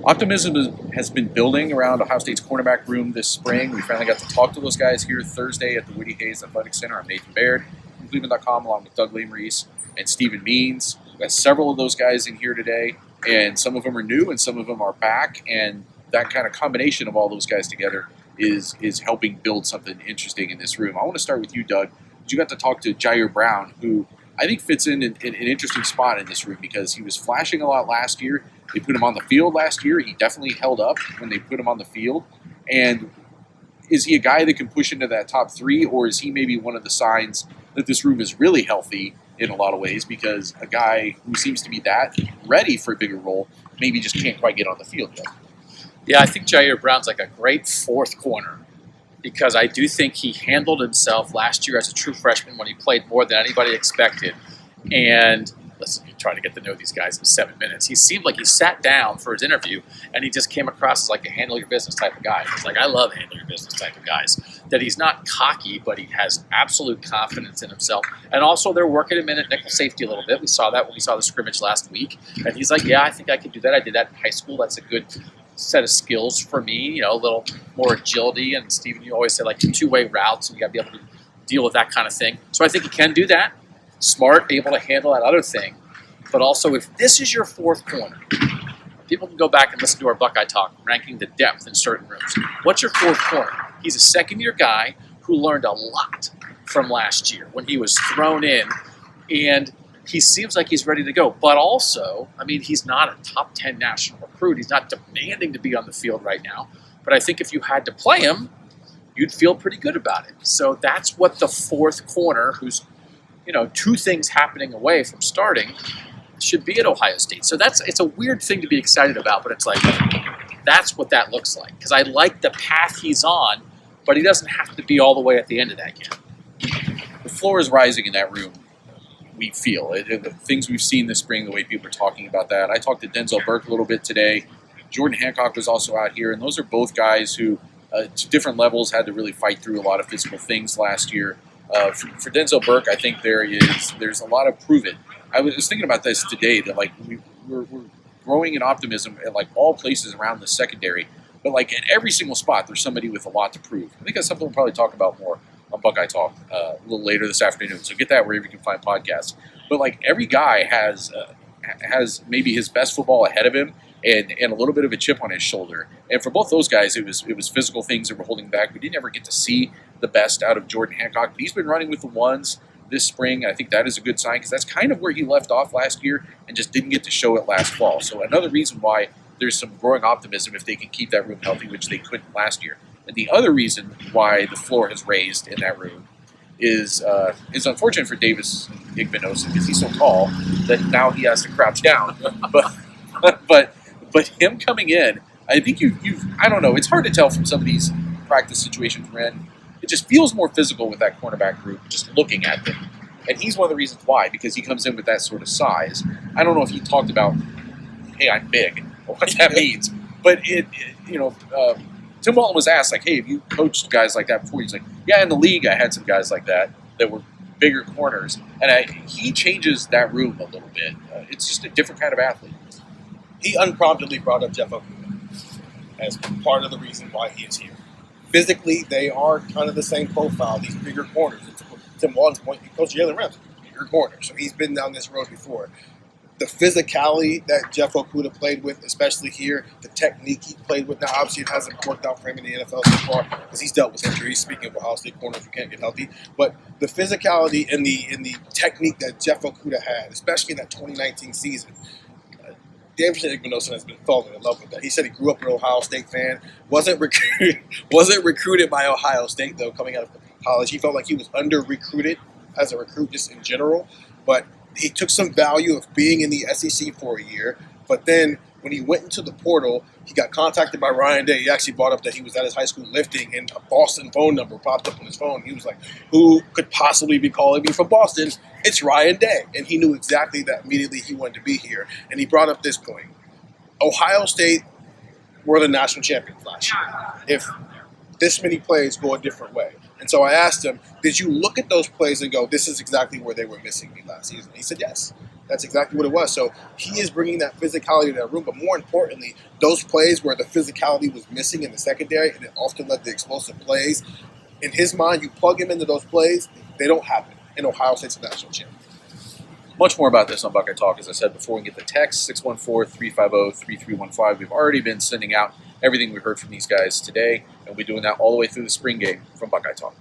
Optimism has been building around Ohio State's cornerback room this spring. We finally got to talk to those guys here Thursday at the Whitty Hayes Athletic Center. I'm Nathan Baird from cleveland.com along with Doug Lesmerises and Stephen Means. We've got several of those guys in here today, and some of them are new and some of them are back, and that kind of combination of all those guys together is helping build something interesting in this room. I want to start with you, Doug. You got to talk to Jaylen Brown, who I think fits in an interesting spot in this room because he was flashing a lot last year. They put him on the field last year. He definitely held up when they put him on the field. And is he a guy that can push into that top three, or is he maybe one of the signs that this room is really healthy in a lot of ways because a guy who seems to be that ready for a bigger role maybe just can't quite get on the field yet? Yeah, I think Jaylen Brown's like a great fourth corner because I do think he handled himself last year as a true freshman when he played more than anybody expected. And listen, you try to get to know these guys in 7 minutes. He seemed like he sat down for his interview and he just came across as like a handle your business type of guy. He's like, I love handle your business type of guys. That he's not cocky, but he has absolute confidence in himself. And also they're working him in at nickel safety a little bit. We saw that when we saw the scrimmage last week. And he's like, yeah, I think I can do that. I did that in high school. That's a good set of skills for me, you know, a little more agility. And Stephen, you always say like two-way routes and you got to be able to deal with that kind of thing. So I think he can do that. Smart, able to handle that other thing. But also, if this is your fourth corner, people can go back and listen to our Buckeye Talk, ranking the depth in certain rooms. What's your fourth corner? He's a second-year guy who learned a lot from last year when he was thrown in, and he seems like he's ready to go. But also, I mean, he's not a top 10 national recruit. He's not demanding to be on the field right now. But I think if you had to play him, you'd feel pretty good about it. So that's what the fourth corner, who's, you know, two things happening away from starting, should be at Ohio State. So it's a weird thing to be excited about, but it's like, that's what that looks like. Because I like the path he's on, but he doesn't have to be all the way at the end of that yet. The floor is rising in that room, we feel. The things we've seen this spring, the way people are talking about that. I talked to Denzel Burke a little bit today. Jordan Hancock was also out here, and those are both guys who, to different levels, had to really fight through a lot of physical things last year. For Denzel Burke, I think there's a lot of prove it. I was thinking about this today, that like we're growing in optimism at like all places around the secondary, but like at every single spot, there's somebody with a lot to prove. I think that's something we'll probably talk about more on Buckeye Talk a little later this afternoon. So get that wherever you can find podcasts. But like every guy has maybe his best football ahead of him and a little bit of a chip on his shoulder. And for both those guys, it was physical things that were holding back. We didn't ever get to see the best out of Jordan Hancock, but he's been running with the ones this spring. I think that is a good sign because that's kind of where he left off last year and just didn't get to show it last fall. So another reason why there's some growing optimism if they can keep that room healthy, which they couldn't last year. And the other reason why the floor has raised in that room is unfortunate for Davis Igbinosun because he's so tall that now he has to crouch down. But him coming in, I think I don't know, it's hard to tell from some of these practice situations we're in. It just feels more physical with that cornerback group, just looking at them. And he's one of the reasons why, because he comes in with that sort of size. I don't know if he talked about, hey, I'm big, or what that means. But, Tim Walton was asked, like, hey, have you coached guys like that before? He's like, yeah, in the league I had some guys like that were bigger corners. And he changes that room a little bit. It's just a different kind of athlete. He unpromptedly brought up Jeff Okudah as part of the reason why he is here. Physically, they are kind of the same profile, these bigger corners. And to Tim Walton's point, Coach Jaylen Brown's a bigger corner, so he's been down this road before. The physicality that Jeff Okudah played with, especially here, the technique he played with. Now, obviously, it hasn't worked out for him in the NFL so far because he's dealt with injuries. Speaking of Ohio State corners who can't get healthy, but the physicality and the technique that Jeff Okudah had, especially in that 2019 season. Davis Igbinosun has been falling in love with that. He said he grew up an Ohio State fan. Wasn't recruited by Ohio State, though, coming out of college. He felt like he was under-recruited as a recruit just in general. But he took some value of being in the SEC for a year. But then when he went into the portal, he got contacted by Ryan Day. He actually brought up that he was at his high school lifting, and a Boston phone number popped up on his phone. He was like, who could possibly be calling me from Boston? It's Ryan Day. And he knew exactly that immediately he wanted to be here. And he brought up this point. Ohio State were the national champions last year. If this many plays go a different way. And so I asked him, did you look at those plays and go, this is exactly where they were missing me last season? He said, yes. That's exactly what it was. So he is bringing that physicality to that room, but more importantly, those plays where the physicality was missing in the secondary, and it often led to explosive plays. In his mind, you plug him into those plays, they don't happen in Ohio State's national champion. Much more about this on Buckeye Talk, as I said before. We can get the text, 614-350-3315. We've already been sending out everything we heard from these guys today, and we'll be doing that all the way through the spring game from Buckeye Talk.